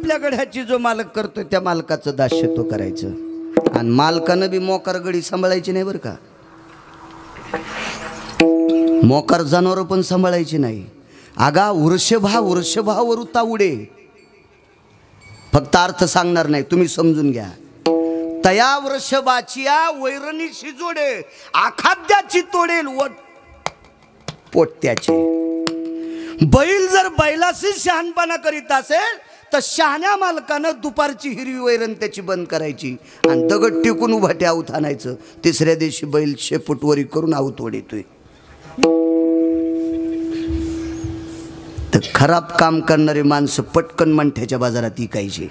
आपल्या गड्याची जो मालक करतोय त्या मालकाचं दास्यत्व करायचं आणि मालकानं बी मोकार गडी सांभाळायची नाही बरं का, मोकार जनावर पण सांभाळायची नाही. आगा वृषभावर उता उडे, फक्त अर्थ सांगणार नाही, तुम्ही समजून घ्या. तया वृषभाची वैरणीशी जोडे, आखाद्याची तोडेल वट पोट्याचे. बैल जर बैलाशी शहाणपणा करीत असेल तर शहाण्या मालकानं दुपारची हिरवी वैरण त्याची बंद करायची आणि दगड टेकून उभाटे आऊत आणायचं. तिसऱ्या दिवशी बैल शेपूटवरी करून आऊत ओढतोय. तर खराब काम करणारे माणसं पटकन मंठ्याच्या बाजारात इकायची,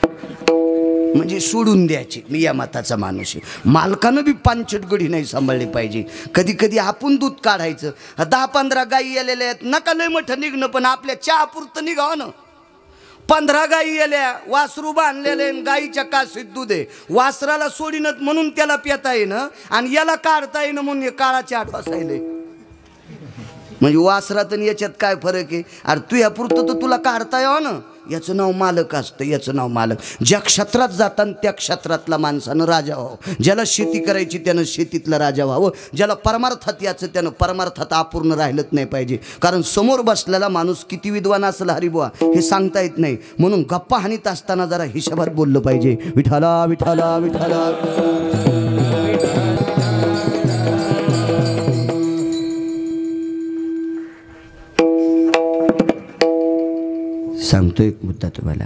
म्हणजे सोडून द्यायचे. मी या मताचा माणूस आहे. मालकानं बी पांचट गडी नाही सांभाळले पाहिजे. कधी कधी आपण दूध काढायचं, 10-15 गायी आलेल्या आहेत, नका लय मोठं निघणं, पण आपल्या चहापुरतं निघावं ना. 15 गायी आल्या, वासरू बांधलेले, गायीच्या काशीत दूध आहे, वासराला सोडीनत म्हणून त्याला पिता येणं आणि याला काढता येणं म्हणून हे काळाचे 8 वासायले. म्हणजे वासरात आणि याच्यात काय फरक आहे? अरे तू यापुरतं तर तुला काढता यावं ना. याचं नाव मालक असतं, याचं नाव मालक. ज्या क्षेत्रात जाताना त्या क्षेत्रातला माणसानं राजा व्हावं. ज्याला शेती करायची त्यानं शेतीतला राजा व्हावं. ज्याला परमार्थात याचं त्यानं परमार्थात अपूर्ण राहिलंच नाही पाहिजे. कारण समोर बसलेला माणूस किती विद्वान असेल हरिबुवा हे सांगता येत नाही. म्हणून गप्पा हानीत असताना जरा हिशोबात बोललं पाहिजे. विठाला विठाला विठाला. सांगतो एक मुद्दा तुम्हाला.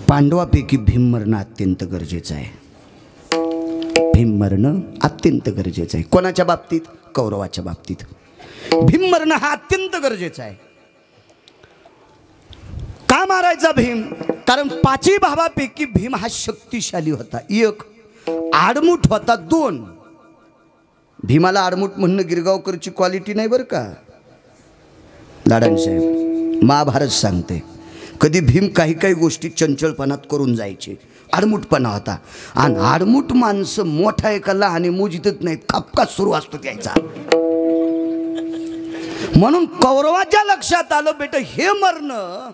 पांडवापैकी भीम मरणं अत्यंत गरजेचं आहे. भीम मरणं अत्यंत गरजेचं आहे. कोणाच्या बाबतीत? कौरवाच्या बाबतीत. भीम मरणं हा अत्यंत गरजेचं आहे. का मारायचा भीम? कारण 5 भावापैकी भीम हा शक्तिशाली होता. 1 आडमुठ होता. 2 भीमाला आडमुठ म्हणणं गिरगावकरची क्वालिटी नाही बरं का लाडांसाहेब. महाभारत सांगते कधी भीम काही गोष्टी चंचलपणात करून जायचे, आडमुठपणा होता. आणि आडमुठ माणसं मोठा एका लहाने मोजितच नाहीत, खपकाच सुरू असतो त्याचा. म्हणून कौरवाच्या लक्षात आलं बेटा हे मरणं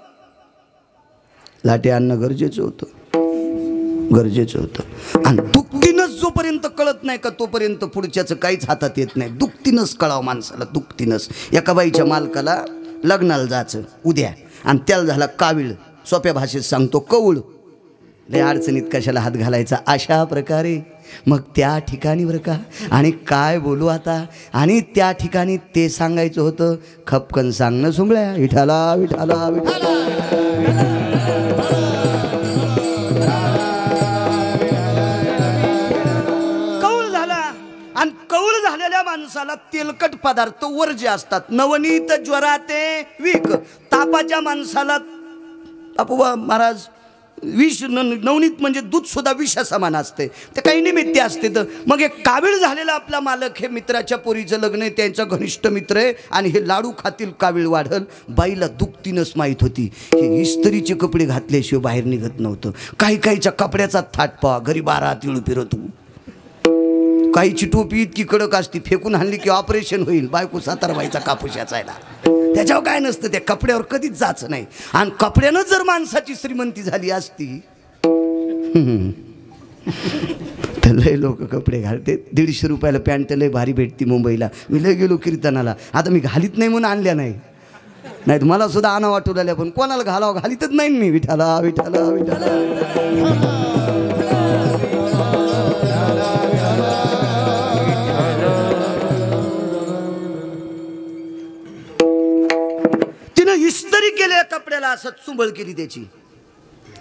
लाटे आणणं गरजेचं होतं. आणि दुःखीनच जोपर्यंत कळत नाही का तोपर्यंत पुढच्याचं काहीच हातात येत नाही. दुःखीनच कळावं माणसाला, दुःखीनच. एका बाईच्या मालकाला लग्नाला जायचं उद्या आणि त्याला झाला कावीळ, सोप्या भाषेत सांगतो कवळ. लय अडचणीत कशाला हात घालायचा अशा प्रकारे. मग त्या ठिकाणी बरं का, आणि काय बोलू आता, आणि त्या ठिकाणी ते सांगायचं होतं. खपकन सांगणं सुंबळ्या. विठाला विठाला विठाला. आणि कौल झालेल्या माणसाला तेलकट पदार्थ वर्ज्य असतात. नवनीत ज्वराते विक. तापाच्या माणसाला तापवा महाराज विष. नवनीत म्हणजे दूध सुद्धा विषा समान असते. ते काही निमित्त असते. तर मग एक कावीळ झालेला आपला मालक हे मित्राच्या पोरीचं लग्न आहे, त्यांचा घनिष्ठ मित्र आहे आणि हे लाडू खातील कावीळ वाढल. बाईला दुखतीनच माहीत होती. हे इस्त्रीचे कपडे घातल्याशिवाय बाहेर निघत नव्हतं. काहीच्या कपड्याचा थाट पावा, घरी 12 तिळू फिरतो. काहीची टोपी इतकी कडक असती, फेकून आणली की ऑपरेशन होईल. बायको सातारबाईचा कापूस याचायला. त्याच्यावर काय नसतं, त्या कपड्यावर कधीच जायचं नाही. आणि कपड्यानं जर माणसाची श्रीमंती झाली असती तर लय लोक कपडे घालते. 150 रुपयाला पॅन्ट लय भारी भेटती मुंबईला. मी लय गेलो कीर्तनाला, आता मी घालीत नाही म्हणून आणल्या नाही तर मला सुद्धा आणा वाटू लागल्या, पण कोणाला घालावं घालीतच नाही मी. विठाला विठाला विठाला. इस्त्री केल्या कपड्याला, असं चुंबळ केली त्याची,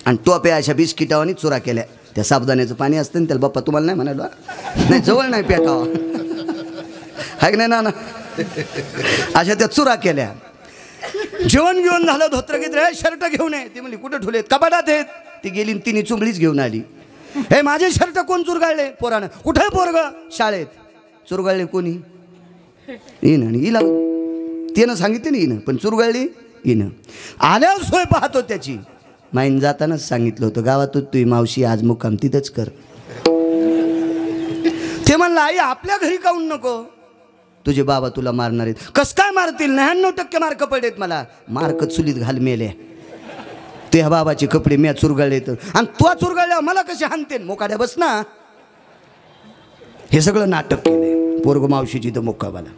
आणि टोप्या अशा बिस्किटावानी चुरा केल्या. त्या साबुदाण्याचं पाणी असतं ना त्याला बाप्पा तुम्हाला नाही म्हणालो नाही, जवळ नाही पेटावा हाय नाही ना. अशा त्या चुरा केल्या. जेवण घेऊन झालं, धोत्र घेतलं, शर्ट घेऊन ये. ती म्हणली कुठे ठेवलेत? कपाटात आहेत. ती गेली तिने चुंबळीच घेऊन आली. हे माझे शर्ट कोण चुरगाळले? पोरानं. कुठे पोरग? शाळेत. चुरगाळले कोणी? येईन. आणि हिला त्यानं सांगितलं नाही, पण चुरगाळली हिनं. आल्यावर सोय पाहतो त्याची. माईन जातानाच सांगितलं होतं गावातच तुझी मावशी आज मुक्काम तिथंच कर. ते म्हणलं आई आपल्या घरी काऊन नको? तुझे बाबा तुला मारणार आहेत. कस काय मारतील? 99% मार्क पडलेत मला. मार्क चुलीत घाल मेले. ते ह्या बाबाचे कपडे म्या चुरगाळले तर आणि तू चुरगाळल्या मला कसे हाणते मोकाड्या बस ना. हे सगळं नाटक केलंय पोरग मावशीची तर मुक्काबाला.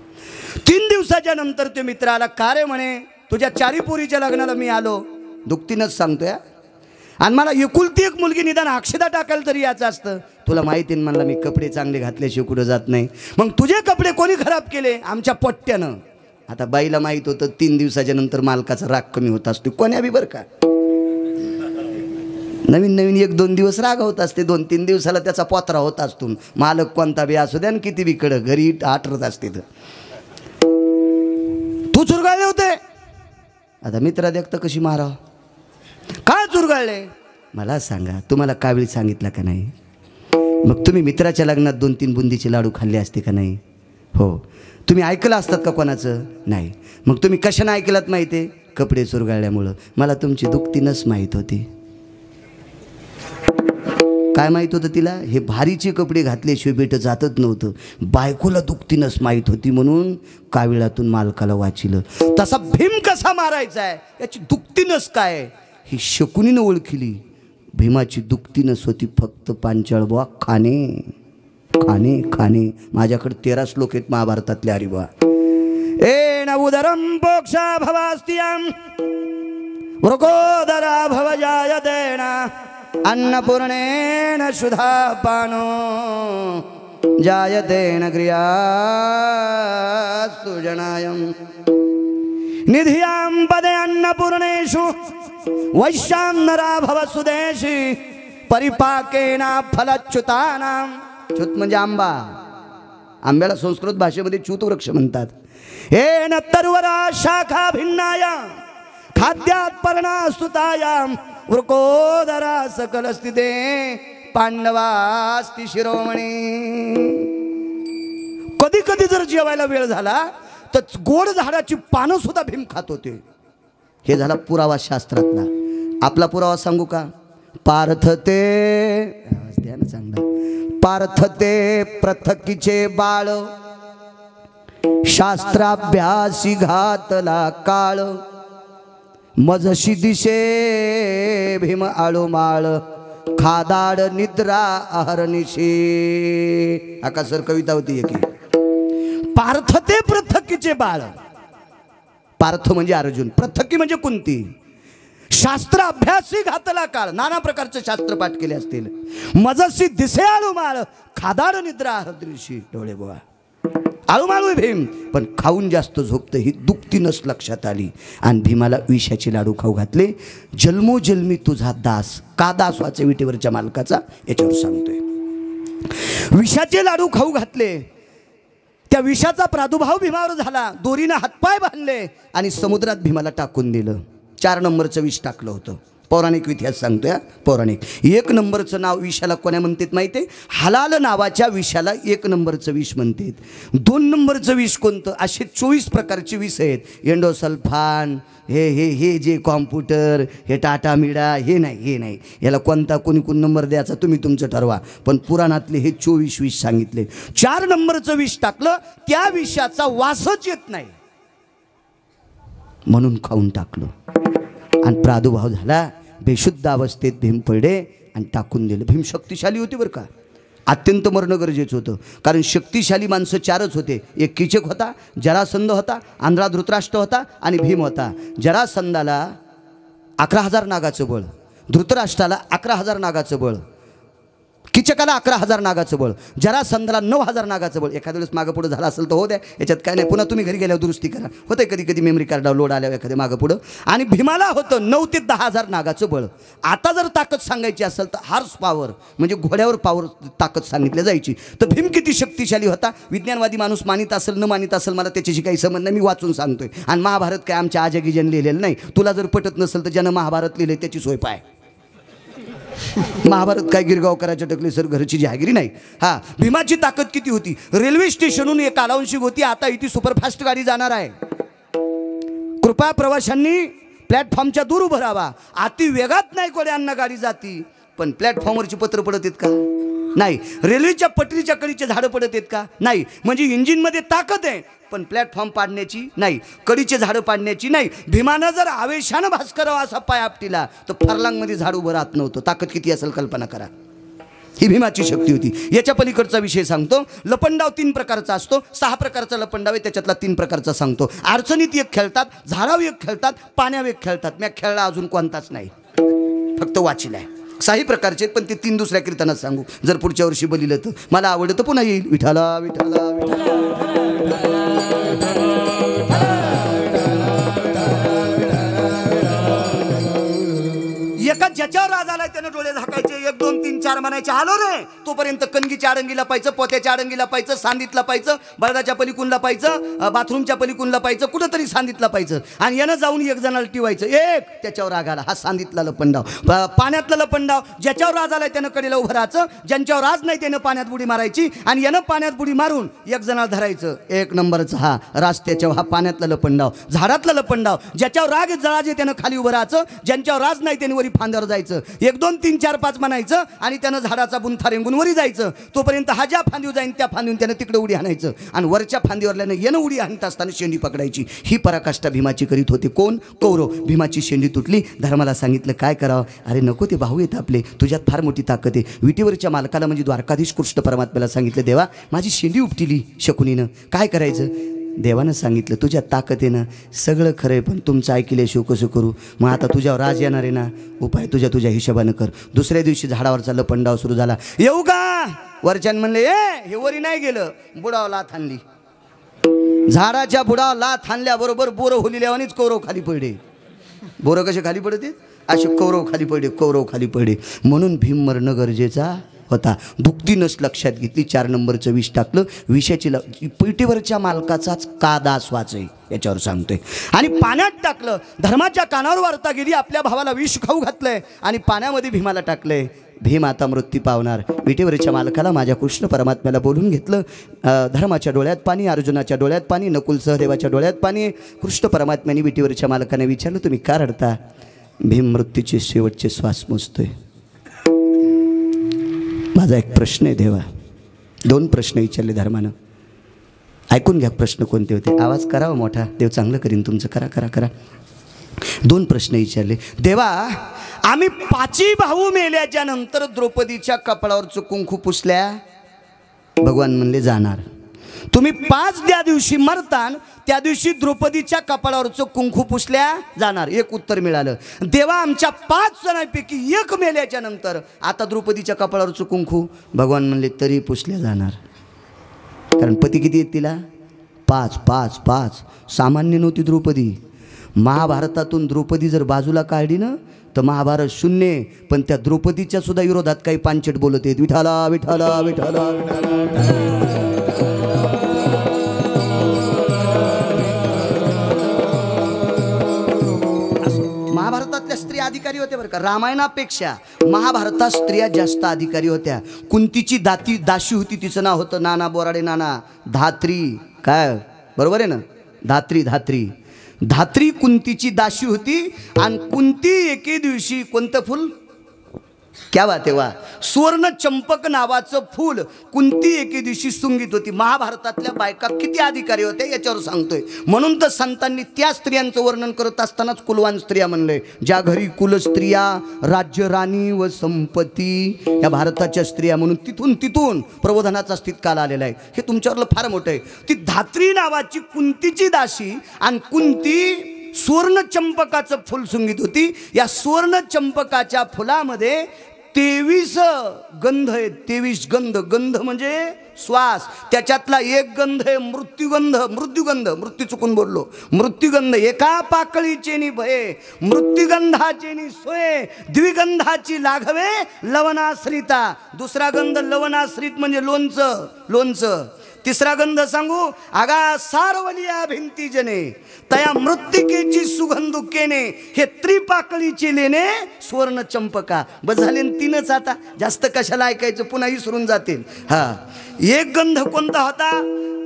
3 दिवसाच्या नंतर ते मित्र आला. का रे म्हणे तुझ्या 4 पोरीच्या लग्नाला मी आलो. दुखतीनच सांगतोय आणि मला एकुलती एक मुलगी निदान अक्षदा टाकायला तरी याचं असतं. तुला माहिती आहे म्हणला मी कपडे चांगले घातल्याशिवाय कुठं जात नाही. मग तुझे कपडे कोणी खराब केले? आमच्या पोट्ट्यानं. आता बाईला माहीत होतं 3 दिवसाच्या नंतर मालकाचा राग कमी होत असतो. कोण्या बी बरं का नवीन 1-2 दिवस राग होत असते. 2-3 दिवसाला त्याचा पोतरा होत असतो. मालक कोणता बी असू द्या किती बी कडं घरी आठरत असते. तू चुरगाळले होते. आता मित्रा देखतं कशी मारावं. काय चुरगाळले मला सांगा. तुम्हाला कावीळ सांगितलं का नाही? मग तुम्ही मित्राच्या लग्नात 2-3 बुंदीचे लाडू खाल्ले असते का नाही? हो. तुम्ही ऐकलं असतात का कोणाचं? नाही. मग तुम्ही कशानं ऐकलात माहिती आहे? कपडे चुरगाळल्यामुळं. मला तुमची दुखतीनच माहीत होती. काय माहीत होतं तिला? हे भारीचे कपडे घातल्याशिवाय भेट जातच नव्हतं. बायकोला दुखतीनच माहीत होती म्हणून काविळातून मालकाला वाचिलं. तसा भीम कसा मारायचा आहे याची दुखतीनच काय ही शकुनीनं ओळखली. भीमाची दुखतीनच होती फक्त पांचाळ बुवा खाणे खाणे खाणे. माझ्याकडे 13 श्लोक आहेत महाभारतातले. अरे बुवा ए नवुदरम पोक्षा भवास्तियम वृकोदरा भवजायतेना अन्नपूर्णेन सुधा पानो जायतेन क्रियास्तु जनायं निधियां पदे अन्नपूर्णेषु वैश्यान्नरा भव सुदेशी परिपाकेन फलच्युतानां. च्युत म्हणजे आंबा. आंब्याला संस्कृत भाषेमध्ये च्युत वृक्ष म्हणतात. हे न तरुवरा शाखा भिन्नाया खाद्यात पर्णास्तुतायां वृकोदरा सकल स्थिते पांडवास्ति शिरोमणी. कधी कधी जर जेवायला वेळ झाला तर गोड झाडाची पानं सुद्धा भीम खात होते. हे झाला पुरावा शास्त्रातला. आपला पुरावा सांगू का? पार्थते द्या ना चांगला. पार्थते पृथकीचे बाळ शास्त्राभ्यासी घातला काळ मजशी दिशे भीम आळोमाळ खादाड निद्रा अहरनिशी. आका सर कविता होती एक. पार्थते पृथकीचे बाळ. पार्थ म्हणजे अर्जुन, पृथकी म्हणजे कुंती. शास्त्र अभ्यासी घातला काळ. नाना प्रकारचे शास्त्र पाठ केले असतील. मजशी दिसे आळोमाळ खादाड निद्रा अहरनिशी. डोळे बोळा आळूमाळू भीम पण खाऊन जास्त झोपतं ही दुखतीनच लक्षात आली आणि भीमाला विषाचे लाडू खाऊ घातले. जन्मोजन्मी तुझा दास. का दास व्हायचा विटेवरच्या मालकाचा याच्यावर सांगतोय. विषाचे लाडू खाऊ घातले. त्या विषाचा प्रादुर्भाव भीमावर झाला. दोरीनं हातपाय बांधले आणि समुद्रात भीमाला टाकून दिलं. 4 नंबरचं विष टाकलं होतं. पौराणिक इतिहास सांगतोय. पौराणिक 1 नंबरचं नाव विषाला कोणा म्हणतात माहिती आहे? हलाल नावाच्या विषाला 1 नंबरचं विष म्हणतात. 2 नंबरचं विष कोणतं? असे 24 प्रकारचे विष आहेत. एंडोसल्फान हे हे हे जे कॉम्प्युटर हे टाटा मिडा हे नाही याला कोणता कोणी नंबर द्यायचा तुम्ही तुमचं ठरवा. पण पुराणातले हे 24 विष सांगितले. 4 नंबरचं विष टाकलं. त्या विषाचा वासच येत नाही म्हणून खाऊन टाकलं आणि प्रादुर्भाव झाला. बेशुद्ध अवस्थेत भीम पडले आणि टाकून दिलं. भीम शक्तिशाली होती बरं का. अत्यंत मरणं गरजेचं होतं. कारण शक्तिशाली माणसं 4च होते. एक कीचक होता, जरासंध होता, आंधळा धृतराष्ट्र होता आणि भीम होता. जरासंधाला 11,000 नागाचं बळ, धृतराष्ट्राला 11,000 नागाचं बळ, कीचकाला 11,000 नागाचं बळ, जरासंधाला 9,000 नागाचं बळ. एखाद्या वेळेस मागं पुढं झालं असेल तर हो द्या, याच्यात काय नाही. पुन्हा तुम्ही घरी गेल्यावर दुरुस्ती करा. होतं कधी कधी मेमरी कार्डावर लोड आल्यावर एखाद्या मागं पुढं. आणि भीमाला होतं 9 ते 10,000 नागाचं बळ. आता जर ताकद सांगायची असेल तर हार्स पॉवर म्हणजे घोड्यावर पॉवर ताकद सांगितली जायची. तर भीम किती शक्तिशाली होता. विज्ञानवादी माणूस मानित असेल न मानित असेल मला त्याच्याशी काही संबंध नाही. मी वाचून सांगतोय. आणि महाभारत काय आमच्या आजगीजन लिहिलेलं नाही. तुला जर पटत नसेल तर ज्यानं महाभारत लिहिले त्याची सोय पाय. महाभारत काय गिरगावकराच्या टकले सर घरची जहागिरी नाही. हा भीमाची ताकद किती होती. रेल्वे स्टेशनहून एक कालावंशी होती. आता इथे सुपरफास्ट गाडी जाणार आहे. कृपया प्रवाशांनी प्लॅटफॉर्मच्या दूर उभं राहावा. अति वेगात नाही कोड्यांना गाडी जाती पण प्लॅटफॉर्मवरची पत्र पडत आहेत का? नाही. रेल्वेच्या पटरीच्या कडीचे झाडं पडत आहेत का? नाही. म्हणजे इंजिनमध्ये ताकद आहे पण प्लॅटफॉर्म पाडण्याची नाही, कडीचे झाडं पाडण्याची नाही. भीमानं जर आवेशानं भास्करराव असा पाय आपटीला तर फरलांगमध्ये झाड उभं राहत नव्हतं. ताकद किती असेल कल्पना करा. ही भीमाची शक्ती होती. याच्या पलीकडचा विषय सांगतो. लपंडाव 3 प्रकारचा असतो. 6 प्रकारचा लपंडाव आहे, त्याच्यातला 3 प्रकारचा सांगतो. अडचणीत एक खेळतात, झाडावर एक खेळतात, पाण्यावर एक खेळतात. मी खेळला अजून कोणताच नाही, फक्त वाचिलाय. 6 प्रकारचे, पण ते 3 दुसऱ्या कीर्तनात सांगू. जर पुढच्या वर्षी बलिलं तर मला आवडतं तर पुन्हा येईल. विठाला विठाला विठाला. एका ज्याच्यावर राज आलाय त्यानं डोळे झाकायचे. 1 2 3 4 म्हणायचे. आलो रे. तोपर्यंत कणगीच्या आडंगीला पाहिजे, पोत्याच्या आडंगीला पाहिजे, सांदीतला पाहिजे, बळदाच्या पलीकुनला पाहिजे, बाथरूमच्या पलीकुनला पाहिजे, कुठंतरी सांदीतला पाहिजे. आणि यानं जाऊन 1 जणाला टिवायचं. एक त्याच्यावर राग आला, हा सांदीतला लपंडाव. पाण्यातला लपंडाव, ज्याच्यावर राज आलाय त्यानं कडेला उभं राहायचं, ज्यांच्यावर राज नाही त्यानं पाण्यात बुडी मारायची. आणि यानं पाण्यात बुडी मारून 1 जणाला धरायचं. 1 नंबरचा हा रास्त्याच्यावर, हा पाण्यातला लपंडाव. झाडातला लपंडाव, ज्याच्यावर राग जळाजे त्यानं खाली उभं राहायचं, ज्यांच्यावर राज नाही त्याने वरी फांद्यावर जायचं. 1 2 3 4 5 म्हणायचं आणि त्यानं झाडाचा बुंथा रेंगून वरी जायचं. तोपर्यंत हा ज्या फांदीवर जाईन त्या फांदीवर त्यानं तिकडे उडी हाणायचं. आणि वरच्या फांदीवरल्यानं येणं उडी हाणत असताना शेंडी पकडायची. ही पराकाष्ठा भीमाची करीत होते. कोण? कौरव. भीमाची शेंडी तुटली. धर्माला सांगितलं काय करावं? अरे नको, ते भाऊ येत आपले, तुझ्यात फार मोठी ताकद आहे. विटीवरच्या मालकाला म्हणजे द्वारकाधीश कृष्ण परमात्म्याला सांगितलं, देवा माझी शेंडी उपटिली शकुनीनं, काय करायचं? देवानं सांगितलं तुझ्या ताकदीनं सगळं खरं आहे, पण तुमचं ऐकल्याशिवाय कसं करू? मग आता तुझ्यावर राज येणार आहे ना, उपाय तुझ्या हिशोबानं कर. दुसऱ्या दिवशी झाडावरचा लपंडाव सुरू झाला. येऊ का? वरच्यान म्हणले हे वरी नाही गेलं. बुडाव लाथ आणली. झाडाच्या बुडाव लाथ आणल्याबरोबर बोरं होलील्यावानीच कौरव खाली पडले. बोरं कसे खाली पडते? असे कौरव खाली पडले, कौरव खाली पडले. म्हणून भीम मरणं गरजेचा होता. भुक्तीनंच लक्षात घेतली. 4 नंबरचं विष टाकलं. विषाची पिटीवरच्या मालकाचाच का दास वाचय याच्यावर सांगतोय. आणि पाण्यात टाकलं. धर्माच्या कानावर वार्ता गेली. आपल्या भावाला विष खाऊ घातलंय आणि पाण्यामध्ये भीमाला टाकलंय. भीम आता मृत्यू पावणार. विटेवरच्या मालकाला माझ्या कृष्ण परमात्म्याला बोलून घेतलं. धर्माच्या डोळ्यात पाणी, अर्जुनाच्या डोळ्यात पाणी, नकुल सहदेवाच्या डोळ्यात पाणी. कृष्ण परमात्म्याने विटेवरच्या मालकाने विचारलं, तुम्ही का रडता? भीम मृत्यूचे शेवटचे श्वास मोजतोय. माझा एक प्रश्न आहे देवा. 2 प्रश्न विचारले धर्मानं. ऐकून घ्या प्रश्न कोणते होते. आवाज करावा मोठा, देव चांगलं करीन तुमचं. करा करा करा. 2 प्रश्न विचारले. देवा आम्ही 5 भाऊ मेल्याच्या नंतर द्रौपदीच्या कपाळावरचं कुंकू पुसल्या. भगवान म्हणले जाणार. तुम्ही 5 ज्या दिवशी मरतान त्या दिवशी द्रौपदीच्या कपाळावरचं कुंकू पुसल्या जाणार. 1 उत्तर मिळालं. देवा आमच्या 5 जणांपैकी 1 मेल्याच्या नंतर आता द्रौपदीच्या कपाळावरचं कुंकू. भगवान म्हणले तरी पुसल्या जाणार. कारण पती किती आहेत तिला? 5 5 5. सामान्य नव्हती द्रौपदी. महाभारतातून द्रौपदी जर बाजूला काढली ना तर महाभारत शून्य. पण त्या द्रौपदीच्या सुद्धा विरोधात काही पांचट बोलत आहेत. विठाला विठाला विठाला विठाला. महाभारतातल्या स्त्रिया अधिकारी होत्या बरं का. रामायणापेक्षा महाभारतात स्त्रिया जास्त अधिकारी होत्या. कुंतीची दाशी होती, तिचं नाव होतं नाना बोराडे नाना धात्री. काय बरोबर आहे ना? धात्री कुंतीची दाशी होती. आणि कुंती एके दिवशी कोणतं फूल? क्या बात आहे वा. सुवर्ण चंपक नावाचं फूल कुंती एके दिवशी सुंगीत होती. महाभारतातल्या बायका किती अधिकारी होत्या याच्यावर सांगतोय. म्हणून तर संतांनी त्या स्त्रियांचं वर्णन करत असतानाच कुलवान स्त्रिया म्हणलंय. ज्या घरी कुलस्त्रिया राज्य राणी व संपत्ती, या भारताच्या स्त्रिया. म्हणून तिथून प्रबोधनाचा स्थितकाल आलेला आहे. हे तुमच्यावरलं फार मोठं आहे. ती धात्री नावाची कुंतीची दाशी आणि कुंती सुवर्ण चंपकाचं फुल सुंगीत होती. या सुवर्ण चंपकाच्या फुलामध्ये 23 गंध आहेत. 23 गंध. गंध म्हणजे श्वास. त्याच्यातला एक गंध आहे मृत्युगंध. मृत्यू चुकून बोललो. मृत्युगंध. एका पाकळीचे नि भये, मृत्युगंधाचे नि सोये, द्विगंधाची लाघवे लवणाश्रिता. दुसरा गंध लवणाश्रित म्हणजे लोणचं. तिसरा गंध सांगू, आगा सारवलिया भिंती जने तया मृत्तिकेची सुगंधुकेने. हे त्रिपाकळीची लेणे सुवर्ण चंपका. बस झाले 3च. आता जास्त कशाला ऐकायचं, पुन्हा विसरून जातील. हा, एक गंध कोणता होता?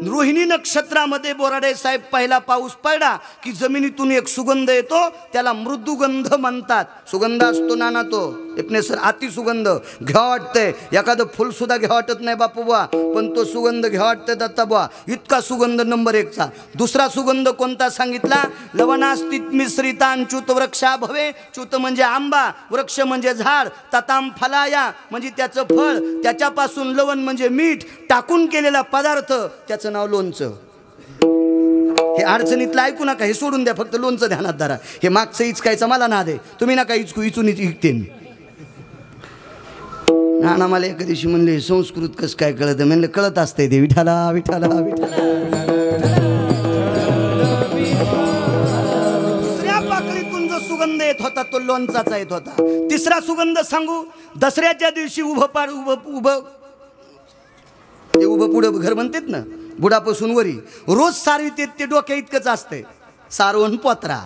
रोहिणी नक्षत्रामध्ये बोराडे साहेब पहिला पाऊस पडला की जमिनीतून एक सुगंध येतो, त्याला मृदुगंध म्हणतात. सुगंध असतो नाना तो इपने सर अति सुगंध घ्या वाटतंय, एखादं फुल सुद्धा घ्या वाटत नाही बापू बुवा, पण तो सुगंध घ्या वाटतंय दत्ता बुवा. इतका सुगंध नंबर 1चा. दुसरा सुगंध कोणता सांगितला? लवणास्तित मिश्रितान च्युत वृक्षा भवे. च्युत म्हणजे आंबा, वृक्ष म्हणजे झाड, तताम फलाया म्हणजे त्याचं फळ, त्याच्यापासून लवण म्हणजे मीठ टाकून केलेला पदार्थ, त्याचं नाव लोणचं. हे अडचणीतलं ऐकू नका, हे सोडून द्या, फक्त लोणचं ध्यानात धरा. हे मागचं इचकायचं मला ना दे, तुम्ही नका इचकू, इचून इकते मी. नाना मला एका दिवशी म्हणले संस्कृत कसं काय कळत? म्हणलं कळत असतंय ते, विठाला विठाला विठाला. दुसऱ्या पाकळीतून जो सुगंध येत होता तो लोणचाचा येत होता. तिसरा सुगंध सांगू? दसऱ्याच्या दिवशी उभं पुढं घर म्हणतात ना, बुडापासून वरी रोज सारवीत येत, ते डोक्या इतकंच असतंय सारवण पोत्रा.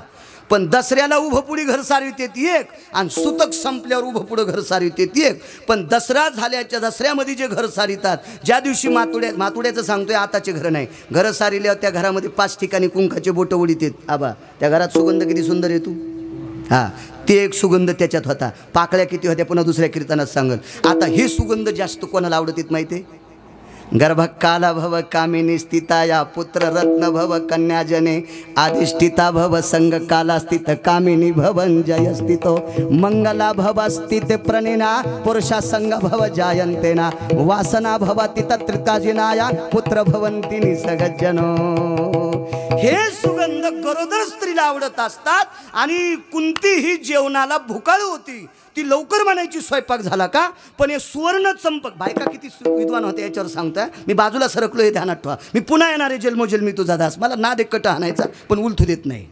पण दसऱ्याला उभं पुढे घर सारवीत येत एक, आणि सुतक संपल्यावर उभं पुढं घर सारवीत येत एक. पण दसरा झाल्याच्या दसऱ्यामध्ये जे घर सारितात, ज्या दिवशी मातुड्याचं सांगतोय, आताचे घर नाही, घरं सारिल्यावर त्या घरामध्ये 5 ठिकाणी कुंकाचे बोटं उडीत येत. आबा त्या घरात सुगंध किती सुंदर येतो. हा, ते एक सुगंध त्याच्यात होता. पाकळ्या किती होत्या पुन्हा दुसऱ्या कीर्तनात सांगल. आता हे सुगंध जास्त कोणाला आवडत माहिती आहे? गर्भकाला भव कामिनी स्थिताया पुत्र रत्न भव कन्याजने आदिष्ठिता भव संग काला स्थित कामिनी भवन जय स्थितो मंगला भव स्थित प्रणिना पुरुषा संग भव जायंतेना वासना भवति तत्रिताजिनाया पुत्र भवंती निसगज्जनो. हे सुगंध गरोदर स्त्रीला आवडत असतात. आणि कुंती ही जेवणाला भुकाळ होती, ती लवकर म्हणायची स्वयंपाक झाला का. पण हे सुवर्ण चंपक, बायका किती विद्वान होते याच्यावर सांगताय. मी बाजूला सरकलो हे ध्यानात ठेवा. मी पुन्हा येणारे जन्मोजन्मी तुझा दास. मला ना दे कट हाणायचा, पण उलथू देत नाही.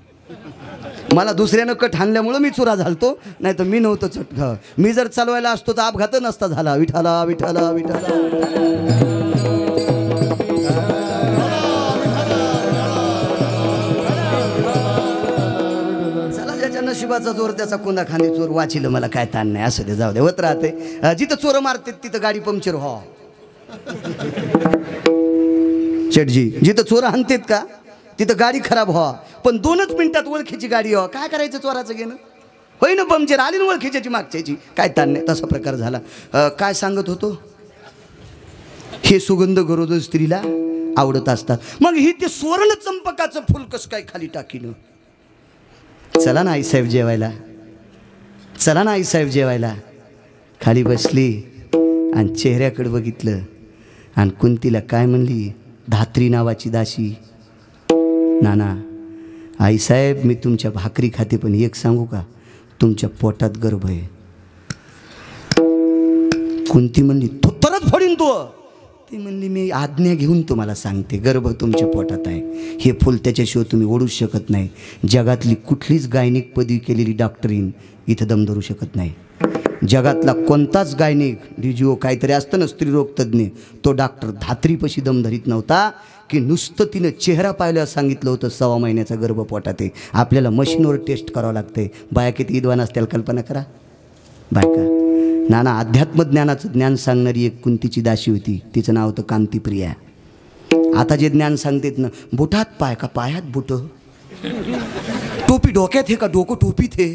मला दुसऱ्यानं कट हाणल्यामुळं मी चुरा झालतो, नाही तर मी नव्हतं चटक. मी जर चालवायला असतो तर अपघात नसता झाला. विठाला विठाला विठाला. नशिबाचा जोर त्याचा कोंदा खांदी चोर वाचिलं, मला काय ताण नाही. असं दे, जाऊ दे, होत राहते. जिथं चोर मारते तिथं गाडी पंक्चर हो. शेटजी, जिथं चोर हाणतेत का तिथं गाडी खराब हो, पण 2च मिनिटात ओळखीची गाडी हो. काय करायचं चोराचं घेणं? होई ना पंक्चर आली ना ओळखीची मागच्याची, काय ताण नाही. तसा प्रकार झाला. काय सांगत होतो? हे सुगंध गरोदर स्त्रीला आवडत असतात. मग ही ते सुवर्ण चंपकाचं फुल कसं काय खाली टाकीनं? चला ना आईसाहेब जेवायला, चला ना आईसाहेब जेवायला. खाली बसली आणि चेहऱ्याकडे बघितलं आणि कुंतीला काय म्हणली? धात्री नावाची दासी, नाना आईसाहेब मी तुमच्या भाकरी खाते, पण एक सांगू का, तुमच्या पोटात गर्भ आहे. कुंती म्हणली तो तरच फोडीन तू. ती म्हणली मी आज्ञा घेऊन तुम्हाला सांगते, गर्भ तुमच्या पोटात आहे. हे फुल त्याच्याशिवाय तुम्ही ओढूच शकत नाही. जगातली कुठलीच गायनिक पदवी केलेली डॉक्टरीन इथं दम धरू शकत नाही. जगातला कोणताच गायनिक DGO काहीतरी असतं ना, स्त्रीरोग तज्ज्ञ, तो डॉक्टर धात्रीपाशी दम धरीत नव्हता. की नुसतं तिनं चेहरा पाहिल्यावर सांगितलं होतं 6 महिन्याचा गर्भ पोटात आहे. आपल्याला मशीनवर टेस्ट करावं लागते. बाया किती विद्वान असतील कल्पना करा. बायका नाना अध्यात्मज्ञानाचं ज्ञान सांगणारी एक कुंतीची दासी होती, तिचं नाव होतं कांतीप्रिया. आता जे ज्ञान सांगतेत ना, बुटात पाय का पायात बुट, टोपी डोक्यात हे का डोकं टोपीत हे,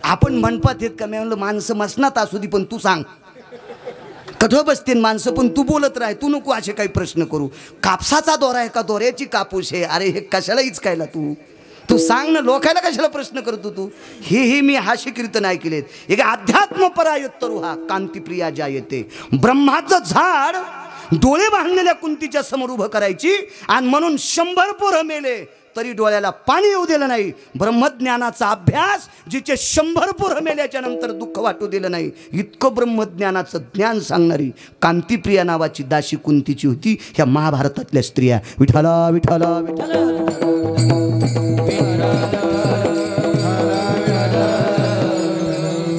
आपण मंडपात येत का? मी म्हणलं माणसं मसनात असू दे, पण तू सांग कठोर बसते माणसं, पण तू बोलत राह, तू नको असे काही प्रश्न करू. कापसाचा दोरा आहे का दोऱ्याची कापूस आहे? अरे हे कशाला इचकायला तू सांग ना, लोकायला कशाला प्रश्न करतो तू? हे मी हास्य कीर्तन ऐकलेत. एक अध्यात्म परायत्तरू हा कांतीप्रिया जायते. ब्रह्माचं झाड डोळे बांधलेल्या कुंतीच्या समोर उभं करायची, आणि म्हणून 100 पोरं मेले तरी डोळ्याला पाणी येऊ दिलं नाही. ब्रह्मज्ञानाचा अभ्यास, जिचे 100 पोरं मेल्याच्या नंतर दुःख वाटू दिलं नाही, इतकं ब्रह्मज्ञानाचं ज्ञान सांगणारी कांतीप्रिया नावाची दासी कुंतीची होती. ह्या महाभारतातल्या स्त्रिया. विठाला विठाला विठाला.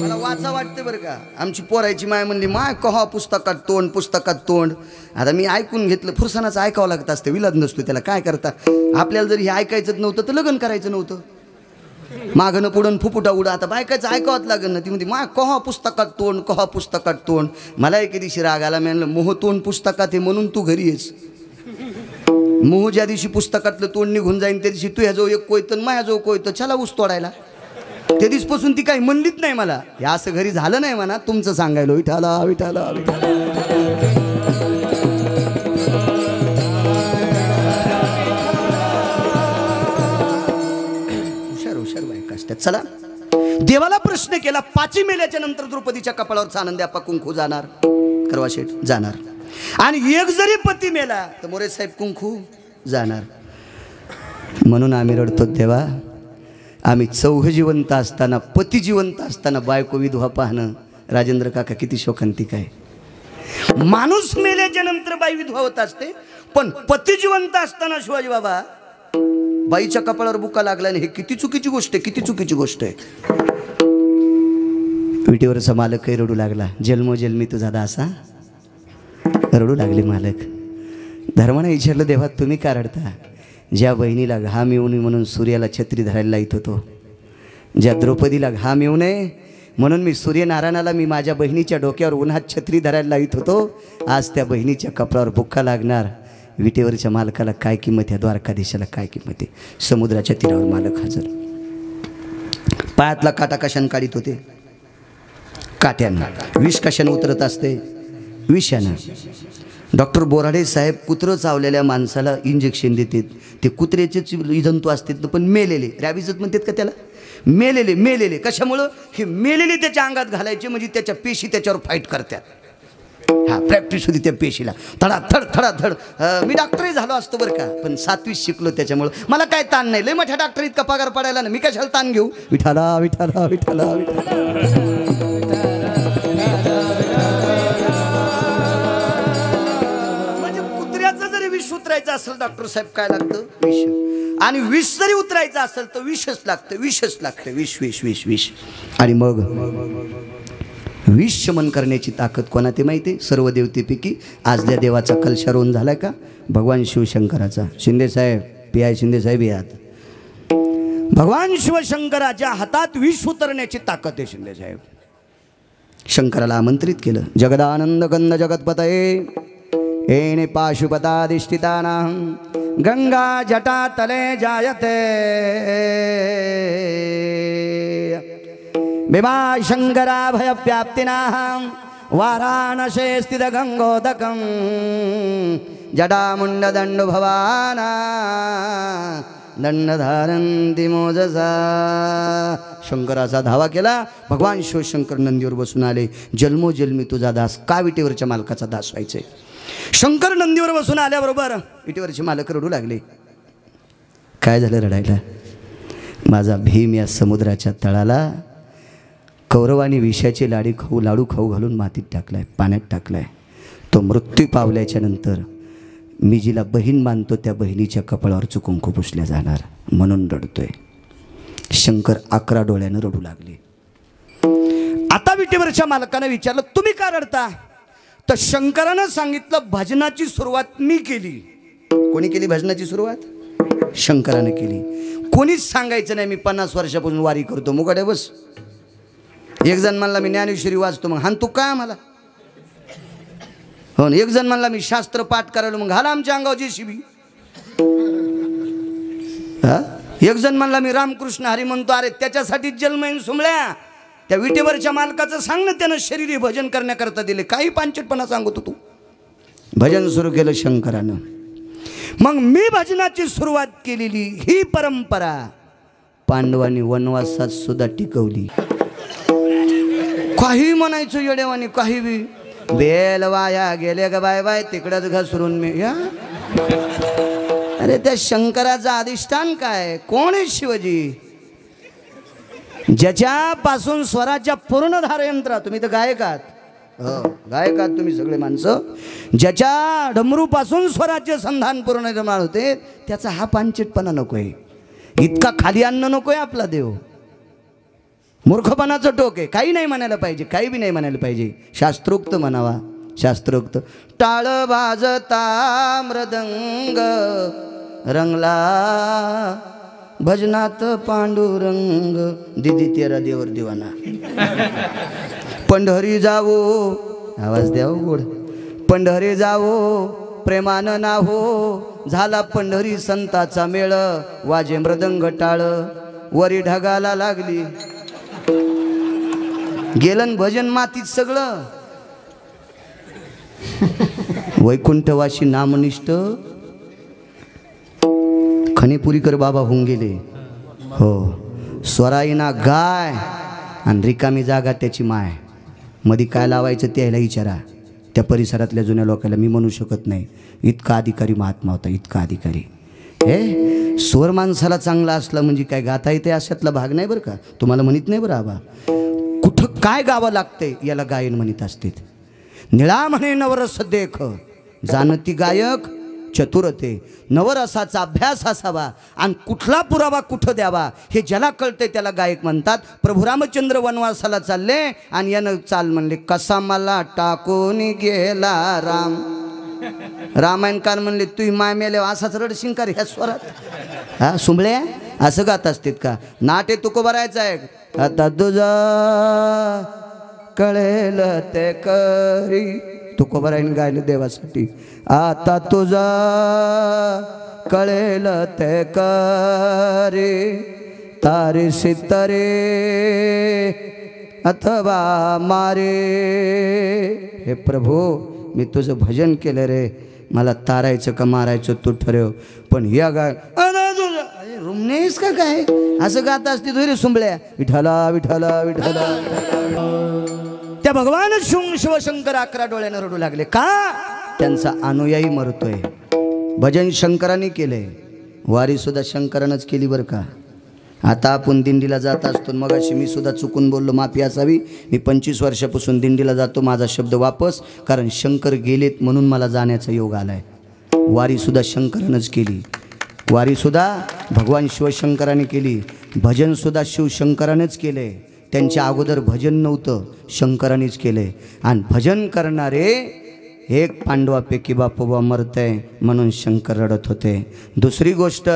मला वाचा वाटते बरं का. आमची पोरायची माय म्हणली, माय कहा पुस्तकात तोंड पुस्तकात तोंड. आता मी ऐकून घेतलं, फुरसानाचं ऐकावं लागत असतं, विलाद नसतो त्याला. काय करता, आपल्याला जर हे ऐकायचंच नव्हतं तर लग्न करायचं नव्हतं. मागणं पुढं फुफुटा उडा. आता बायकाचं ऐकावंच लागेल ना. ती म्हणते माय कहा पुस्तकात तोंड, कहा पुस्तकात तोंड. मला एके दिवशी राग आला. मी म्हणलं मोह तोंड पुस्तकात हे म्हणून तू घरी येस. मोह ज्या दिवशी पुस्तकातलं तोंड निघून जाईन त्या दिवशी तू ह्याजवळ एक कोयतं माझ्याजवळ कोयतं चला ऊस तोडायला. त्या दिवसपासून ती काही म्हणलीच नाही मला. हे असं घरी झालं नाही म्हणा, तुमचं सांगायला विठाला विठाला विठाला. हुशार हुशार बायका असतात. चला देवाला प्रश्न केला, पाची मेल्याच्या नंतर द्रौपदीच्या कपाळावरचा आनंदी आपा कुंकू जाणार, करवा शेठ जाणार. आणि एक जरी पती मेला तर मोरे साहेब कुंकू जाणार. म्हणून आम्ही रडतो देवा, आम्ही चौघ जिवंत असताना, पती जिवंत असताना बायको विधवा पाहणं. राजेंद्र काका किती शोकांतिक आहे. माणूस मेल्याच्या नंतर बाई विधवा होत असते, पण पती जिवंत असताना शिवाजी बाबा बाईच्या कपाळावर बुका लागला. हे किती चुकीची गोष्ट आहे, किती चुकीची गोष्ट आहे. विटेवरचा मालकही रडू लागला. जन्मोजन्मी तुझा दासा, रडू लागले मालक. धर्माने विचारलं देवा तुम्ही का रडता? ज्या बहिणीला घाम येऊ नये म्हणून सूर्याला छत्री धरायला लाईत होतो, ज्या द्रौपदीला घाम येऊ नये म्हणून मी सूर्यनारायणाला मी माझ्या बहिणीच्या डोक्यावर उन्हात छत्री धरायला लाईत होतो, आज त्या बहिणीच्या कपडावर बुक्का लागणार. विटेवरच्या मालकाला काय किंमत आहे, द्वारकाधीशाला काय किंमत आहे. समुद्राच्या तीरावर मालक हजर. पायातला काटा कशाने काढीत होते? काट्यानं. विष कशाने उतरत असते? विषानं. डॉक्टर बोराडे साहेब कुत्रं चावलेल्या माणसाला इंजेक्शन देतात. ते कुत्र्याचेच जंतू असतात पण मेलेले, रॅबीजच म्हणतात का त्याला, मेलेले. मेलेले कशामुळं? हे मेलेले त्याच्या अंगात घालायचे म्हणजे त्याच्या पेशी त्याच्यावर फाईट करतात. हा प्रॅक्टिस होती त्या पेशीला. थडाथड थडाथड. मी डॉक्टरही झालो असतो बरं का, पण 7वी शिकलो त्याच्यामुळं मला काय ताण नाही. लय मोठ्या डॉक्टर इतका पगार पडायला ना, मी कशाला ताण घेऊ. विठाला विठाला विठाला विठाला. विष उतरायचं असेल डॉक्टर साहेब काय लागतं? विष. आणि विष जरी उतरायचं असेल तर विषच लागतं, विषच लागतं. विष विष विष विष. आणि मग विष शमन करण्याची ताकद कोणा ते माहिती आहे? सर्व देवतेपैकी आज त्या देवाचा कलशारोहण झालाय का? भगवान शिवशंकराचा. शिंदे साहेब, PI शिंदे साहेब यात. भगवान शिवशंकराच्या हातात विष उतरण्याची ताकद आहे. शिंदे साहेब शंकराला आमंत्रित केलं. जगदानंद कंद जगतपतये येने पाशुपताधिष्ठितानां गंगा जटा तले जायते भीमा शंकरा भय व्याप्तिनां वाराणसे स्थित गंगोदकं जटामुंड दंडु भवाना दंडधारंती मोजसा. शंकराचा धावा केला. भगवान शिवशंकर नंदीवर बसून आले. जन्मोजन्मी तुझा दास, का विटेवरच्या मालकाचा दास व्हायचे? शंकर नंदीवर बसून आल्याबरोबर विटेवरचे मालक रडू लागले. काय झालं रडायला? माझा भीम या समुद्राच्या तळाला कौरवानी विषाचे लाडू खाऊ घालून मातीत टाकलाय, पाण्यात टाकलाय. तो मृत्यू पावल्याच्या नंतर मी जिला बहीण मानतो त्या बहिणीच्या कपाळावरचं कुंकू पुसल्या जाणार म्हणून रडतोय. शंकर 11 डोळ्यानं रडू लागले. आता विटेवरच्या मालकानं विचारलं तुम्ही का रडता? तर शंकरानं सांगितलं भजनाची सुरुवात मी केली. कोणी केली भजनाची सुरुवात? शंकरानं केली. कोणीच सांगायचं नाही मी 50 वर्षापासून वारी करतो. मुकाडे बस. एक जण म्हणला मी ज्ञानेश्वरी वाचतो, मग हान तू काय आम्हाला? हो. एक जण म्हणला मी शास्त्र पाठ करायला, मग घाला आमच्या अंगावर JCB. हा. एक जण म्हणला मी रामकृष्ण हरी म्हणतो. अरे त्याच्यासाठीच जन्म येईन सुमळ्या. त्या विटेवरच्या मालकाचं सांग ना, त्यानं शरीरी भजन करण्याकरता दिले. काही पांचटपणा सांगतो तू. भजन सुरू केलं शंकरानं. मग मी भजनाची सुरुवात केलेली ही परंपरा पांडवांनी वनवासात सुद्धा टिकवली. काही म्हणायचं येडेवानी, काही बी. बेल वाया गेले ग बाय बाय तिकडच घसरून मी या. अरे त्या शंकराचं अधिष्ठान काय? कोण आहे शिवजी? ज्याच्यापासून स्वराच्या पूर्ण धारयंत्र. तुम्ही तर गायक आहात. हो गायक आहात तुम्ही सगळे माणसं. ज्याच्या डमरूपासून स्वराज्य संधान पूर्ण निर्माण होते त्याचा हा पांचटपणा नकोय. इतका खाली अन्न नकोय आपला देव. मूर्खपणाचं टोक आहे. काही नाही म्हणायला पाहिजे, काही बी नाही म्हणायला पाहिजे. शास्त्रोक्त म्हणावा. शास्त्रोक्त. टाळ वाजता मृदंग रंगला भजनात पांडुरंग दिदी तेरा देवर दिवाना. पंढरी जावो, आवाज द्यावो गोड. पंढरी जावो प्रेमान नाहो झाला पंढरी संताचा मेळ, वाजे मृदंग टाळ, वरी ढगाला लागली, गेलन भजन मातीत सगळं, वैकुंठवाशी नामनिष्ठ खणेपुरीकर बाबा होऊन गेले. हो, स्वराईना गाय आणि रिकामी जागा त्याची माय. मध्ये काय लावायचं त्याला विचारा, त्या परिसरातल्या जुन्या लोकांना. मी म्हणू शकत नाही, इतका अधिकारी महात्मा होता, इतका अधिकारी. हे स्वर माणसाला चांगला असला म्हणजे काय गाता येते अशातला भाग नाही बरं का. तुम्हाला म्हणत नाही बरं आबा, कुठं काय गावं लागते याला गायन म्हणत असते. निळा म्हणे नवरस देख, जाणती गायक चतुरते. नवरसाचा अभ्यास असावा आणि कुठला पुरावा कुठं द्यावा हे ज्याला कळते त्याला गायक म्हणतात. प्रभू रामचंद्र वनवासाला चालले आणि यानं चाल म्हणले, कसा मला टाकून गेला राम. रामायणकार म्हणले, तुही माय मेले असाच रडशिंकार ह्या स्वरात. हा सुंबळे असं गात असतात का. नाटे तुको भरायचं आहे. आता तुझा कळेल ते करी, तुकोबारायने गायलं देवासाठी. आता तुझा कळेल ते करी, तारे सितारे अथवा मारे. हे प्रभू, मी तुझं भजन केलं रे, मला तारायचं का मारायचं तू ठरव. पण या गाय रुमनेस का काय असं गात असते तुझे रे सुंबळ्या. विठाला विठाला विठाला. त्या भगवान शिवशंकर 11 डोळ्यानं रडू लागले. का? त्यांचा अनुयायी मरतोय. भजन शंकरांनी केलंय, वारी सुद्धा शंकरानंच केली बरं का. आता आपण दिंडीला जात असतो, मग अशी मी सुद्धा चुकून बोललो, माफी असावी. मी 25 वर्षापासून दिंडीला जातो, माझा शब्द वापस, कारण शंकर गेलेत म्हणून मला जाण्याचा योग आलाय. वारी सुद्धा शंकरानंच केली, वारी सुद्धा भगवान शिवशंकराने केली, भजन सुद्धा शिवशंकरानेच केले. त्यांच्या अगोदर भजन नव्हतं, शंकरानेच केले. आणि भजन करणारे एक पांडवापैकी बापोबा मरतय म्हणून शंकर रडत होते. दुसरी गोष्ट,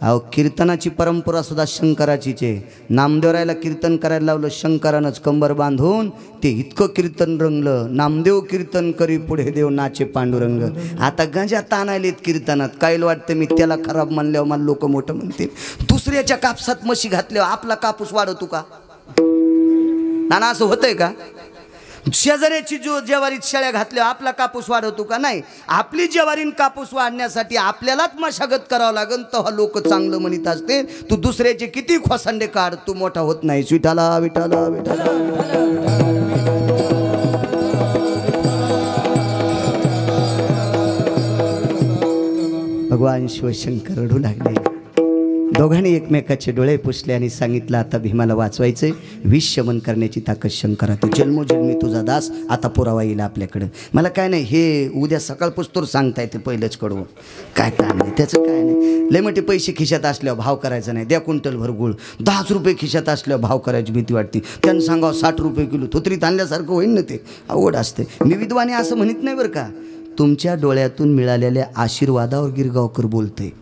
अहो कीर्तनाची परंपरा सुद्धा शंकराचीच आहे. नामदेवरायला कीर्तन करायला लावलं शंकरानंच कंबर बांधून. ते इतकं कीर्तन रंगलं, नामदेव कीर्तन करी पुढे देव नाचे पांडुरंग. आता गंजा ताणायलेत कीर्तनात. काय वाटतं मी त्याला खराब म्हणल्यावर मला लोक मोठं म्हणतील. दुसऱ्याच्या कापसात म्हशी घातल्यावर आपला कापूस वाढवतो का? नाना असं होतंय का? शेजाऱ्याची ज्वारीत शेळ्या घातल्या आपला कापूस वाढवतो का? नाही. आपली ज्वारीन कापूस वाढण्यासाठी आपल्यालाच मशागत करावं लागेल, तेव्हा लोक चांगलं म्हणत असते. तू दुसऱ्याचे किती खोसांडे काढ, तू मोठा होत नाहीस. विठाला विठाला विठाला. भगवान शिवशंकर रडू लागले. दोघांनी एकमेकाचे डोळे पुसले आणि सांगितलं, आता भीमाला वाचवायचे, विष शमन करण्याची ताकद शंकरात. जन्मोजन्मी तुझा दास, आता पुरावा येईल आपल्याकडं. मला काय नाही, हे उद्या सकाळपासून सांगता येते पहिलंच कडवं. काय काय नाही त्याचं, काय नाही. लय मोठे पैसे खिशात असल्यावर भाव करायचा नाही. द्या क्विंटलभर गुळ. 10 रुपये खिशात असल्यावर भाव करायची भीती वाटते. त्यांना सांगावं 60 रुपये किलो, थोतरीत आणल्यासारखं होईल ना, ते अवघड असते. मी विद्वाने असं म्हणत नाही बरं का. तुमच्या डोळ्यातून मिळालेल्या आशीर्वादावर गिरगावकर बोलते.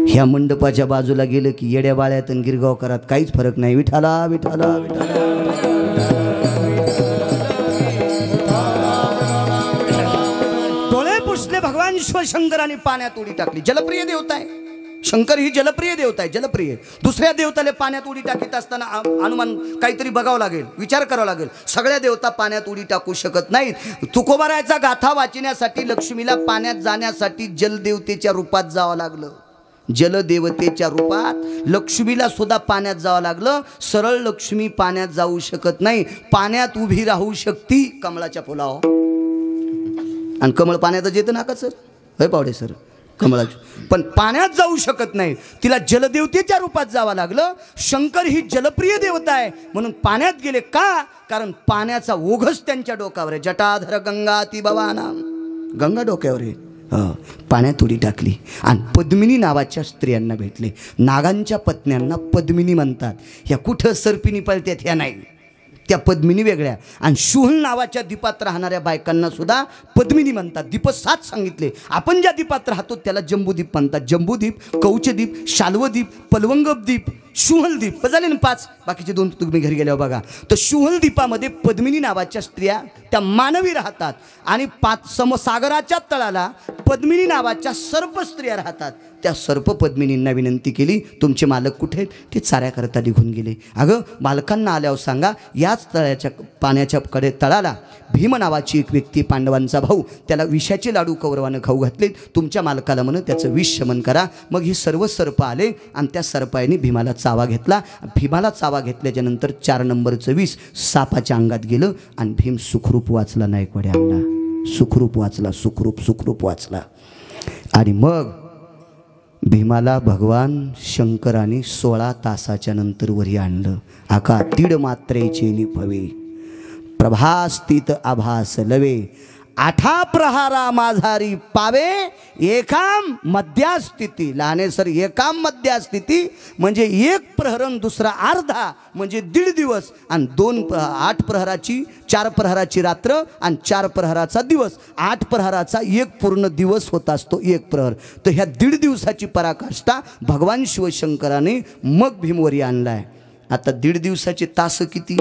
ह्या मंडपाच्या बाजूला गेलं की येड्या बाळ्यात आणि गिरगावकरात काहीच फरक नाही. विठाला विठाला विठाला. डोळे पुसले भगवान शिवशंकरांनी, पाण्यात उडी टाकली. जलप्रिय देवता आहे शंकर, ही जलप्रिय देवता आहे, जलप्रिय. दुसऱ्या देवताला पाण्यात उडी टाकीत असताना अनुमान काहीतरी बघावं लागेल, विचार करावा लागेल. सगळ्या देवता पाण्यात उडी टाकू शकत नाहीत. तुकोबारायचा गाथा वाचण्यासाठी लक्ष्मीला पाण्यात जाण्यासाठी जलदेवतेच्या रूपात जावं लागलं. जलदेवतेच्या रूपात लक्ष्मीला सुद्धा पाण्यात जावं लागलं. सरळ लक्ष्मी पाण्यात जाऊ शकत नाही. पाण्यात उभी राहू शकती कमळाच्या फुलावर. आणि कमळ पाण्यातच येतं ना का सर? होय पावडे सर, कमळाची. पण पाण्यात जाऊ शकत नाही. तिला जलदेवतेच्या रूपात जावं लागलं. शंकर ही जलप्रिय देवता आहे म्हणून पाण्यात गेले. का? कारण पाण्याचा ओघच त्यांच्या डोक्यावर आहे. जटाधर गंगा ती भवानाम, गंगा डोक्यावर आहे. पाण्यात उडी टाकली आणि पद्मिनी नावाच्या स्त्रियांना भेटले. नागांच्या पत्न्यांना पद्मिनी म्हणतात. ह्या कुठं सर्पिनी पळत्यात ह्या नाही, त्या पद्मिनी वेगळ्या. आणि शुहल नावाच्या द्वीपात राहणाऱ्या बायकांना सुद्धा पद्मिनी म्हणतात. दीप 7 सांगितले. आपण ज्या द्वीपात राहतो त्याला जम्बूद्वीप म्हणतात. जम्बूद्वीप, कौचद्वीप, शाल्वद्वीप, पलवंगद्वीप, शुहल द्वीप झाले ना 5. बाकीचे 2 तुम्ही घरी गेल्यावर बघा. तर शुहल द्वीपामध्ये पद्मिनी नावाच्या स्त्रिया त्या मानवी राहतात. आणि सागराच्या तळाला पद्मिनी नावाच्या सर्प स्त्रिया राहतात. त्या सर्प पद्मिनींना विनंती केली, तुमचे मालक कुठे आहेत? ते चाऱ्याकरता निघून गेले. अगं मालकांना आल्यावर सांगा, याच तळ्याच्या पाण्याच्या कडे तळाला भीम नावाची एक व्यक्ती, पांडवांचा भाऊ, त्याला विषाचे लाडू कौरवानं खाऊ घातले. तुमच्या मालकाला म्हणून त्याचं विष शमन करा. मग हे सर्व सर्प आले आणि त्या सर्पाने भीमाला चावा घेतला. भीमाला चावा घेतल्याच्या नंतर 4 नंबरचं विष सापाच्या अंगात गेलं आणि भीम सुखरूप वाचला. नायकवाडे अण्णा सुखरूप वाचला, सुखरूप वाचला. आणि मग भीमाला भगवान शंकराने 16 तासाच्या नंतर वरी आणलं. आका तीड मात्रेचे निभवे प्रभास्थित आभास लवे, 8 प्रहारा माझारी पावे एकाम मध्यास्थिती. लहाने सर, एकाम मध्यास्थिती म्हणजे 1 प्रहरण दुसरा अर्धा म्हणजे 1.5 दिवस आणि 8 प्रहराची 4 प्रहराची रात्र आणि 4 प्रहराचा दिवस. 8 प्रहराचा 1 पूर्ण दिवस होत असतो 1 प्रहर. तर ह्या 1.5 दिवसाची पराकाष्ठा भगवान शिवशंकराने मग भीमवरी आणलाय. आता 1.5 दिवसाचे तास किती?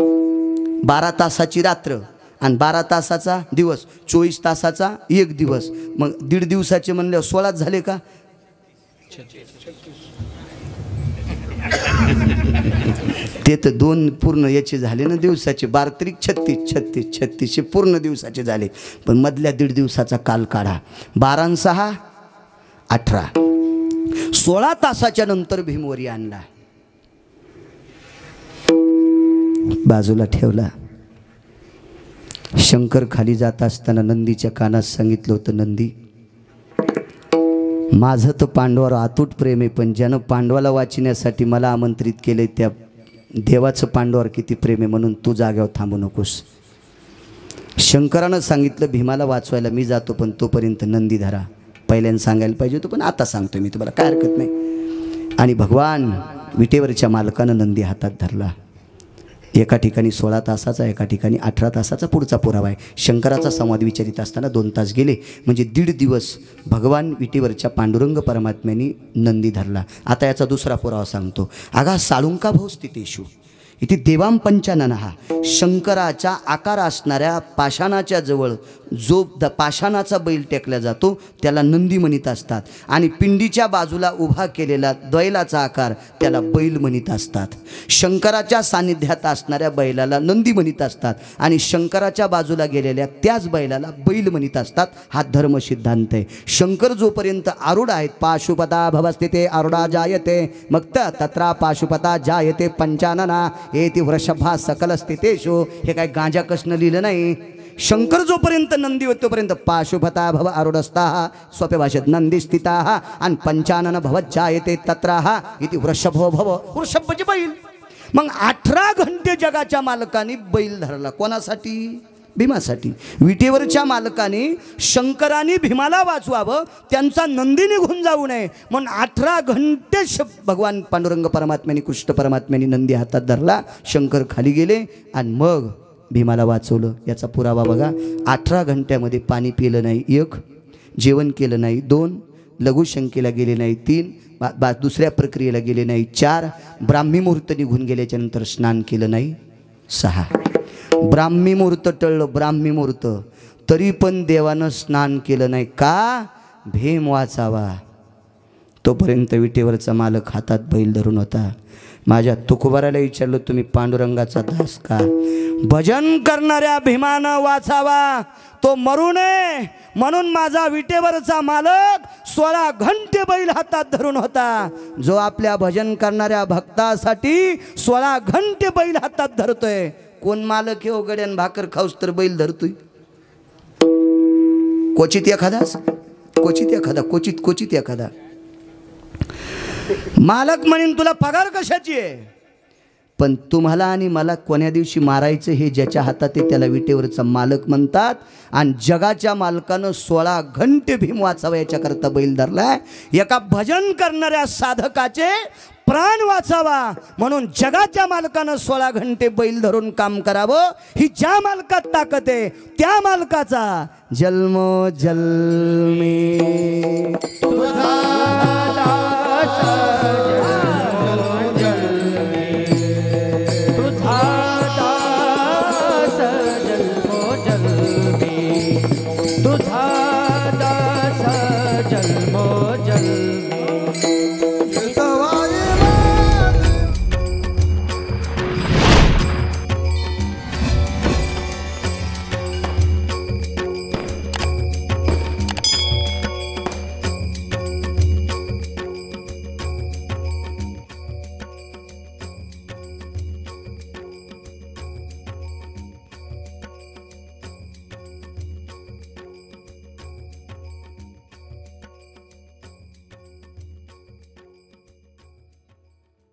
12 तासाची रात्र आणि 12 तासाचा दिवस, 24 तासाचा 1 दिवस. मग 1.5 दिवसाचे म्हणल्यावर 16 झाले का? ते तर 2 पूर्ण याचे झाले ना दिवसाचे. 12 त्रिक 36 पूर्ण दिवसाचे झाले. पण मधल्या 1.5 दिवसाचा काल काढा. 12 आणि 6 18, 16 तासाच्या नंतर भीमवरी आणला, बाजूला ठेवला. शंकर खाली जात असताना नंदीच्या कानात सांगितलं होतं, नंदी माझं तर पांडवावर अतूट प्रेम आहे, पण ज्यानं पांडवाला वाचण्यासाठी मला आमंत्रित केले त्या देवाचं पांडवावर किती प्रेम आहे, म्हणून तू जाग्यावर थांबू नकोस. शंकरानं सांगितलं भीमाला वाचवायला मी जातो, पण तोपर्यंत नंदी धरा. पहिल्यांदा सांगायला पाहिजे होतं, पण आता सांगतोय मी तुम्हाला, काय हरकत नाही. आणि भगवान विटेवरच्या मालकानं नंदी हातात धरला. एका ठिकाणी 16 तासाचा, एका ठिकाणी 18 तासाचा पुढचा पुरावा आहे. शंकराचा संवाद विचारित असताना 2 तास गेले, म्हणजे 1.5 दिवस भगवान विटेवरच्या पांडुरंग परमात्म्याने नंदी धरला. आता याचा दुसरा पुरावा सांगतो. आगा साळुंका भाऊ स्थितेषु इथे देवाम पंचाननहा, शंकराच्या आकार असणाऱ्या पाषाणाच्या जवळ जो पाषाणाचा बैल टेकला जातो त्याला नंदी म्हणीत असतात. आणि पिंडीच्या बाजूला उभा केलेला बैलाचा आकार त्याला बैल म्हणीत असतात. शंकराच्या सानिध्यात असणाऱ्या बैलाला नंदी म्हणीत असतात आणि शंकराच्या बाजूला गेलेल्या त्याच बैलाला बैल म्हणीत असतात. हा धर्म सिद्धांत आहे. शंकर जोपर्यंत आरूढ आहेत, पाशुपता भवस्थिते आरूढा जायते मग तत्रा पाशुपता जायते पंचानना एति वृषभा सकल स्थितेषु. हे काय गांजा कसनं लिहिलं नाही. शंकर जोपर्यंत नंदी होत तोपर्यंत पाशुपता भव आरूढस्ता, सोप्या भाषेत नंदी स्थिता आणि पंचानन भवत जायते तत्राहा इति वृषभो भव. वृषभ म्हणजे बैल. मग 18 घंटे जगाच्या मालकाने बैल धरला. कोणासाठी? भीमासाठी. विटेवरच्या मालकाने शंकराने भीमाला वाचवावं, त्यांचा नंदी निघून जाऊ नये म्हणून 18 घंटे भगवान पांडुरंग परमात्म्याने कृष्ण परमात्म्याने नंदी हातात धरला. शंकर खाली गेले आणि मग भीमाला वाचवलं. याचा पुरावा बघा. 18 घंट्यामध्ये पाणी पिलं नाही 1, जेवण केलं नाही 2, लघुशंकेला गेले नाही 3, दुसऱ्या प्रक्रियेला गेले नाही 4, ब्राह्मी मुहूर्त निघून गेल्याच्या नंतर स्नान केलं नाही 6. ब्राह्मी मुहूर्त टळलं, ब्राह्मी मुहूर्त, तरी पण देवानं स्नान केलं नाही. का? भीम वाचावा. तोपर्यंत विटेवरचा मालक हातात बैल धरून होता. माझ्या तुकोबाराला विचारलं, तुम्ही पांडुरंगाचा दास का? भजन करणाऱ्या भीमानं वाचावा, तो मरू नये म्हणून माझा विटेवरचा मालक 16 घंटे बैल हातात धरून होता. जो आपल्या भजन करणाऱ्या भक्तासाठी 16 घंटे बैल हातात धरतोय. कोण मालक हे गड्यान भाकर खाऊस तर बैल धरतोय? क्वचित एखादा मालक म्हणेन तुला पगार कशाची आहे, पण तुम्हाला आणि मला कोण्या दिवशी मारायचं हे ज्याच्या हातात आहे त्याला विटेवरचा मालक म्हणतात. आणि जगाच्या मालकानं 16 घंटे भीम वाचावा याच्याकरता बैल धरलाय. एका भजन करणाऱ्या साधकाचे प्राण वाचावा म्हणून जगाच्या मालकानं 16 घंटे बैल धरून काम करावं. ही ज्या मालकात ताकद आहे त्या मालकाचा जन्मोजन्मी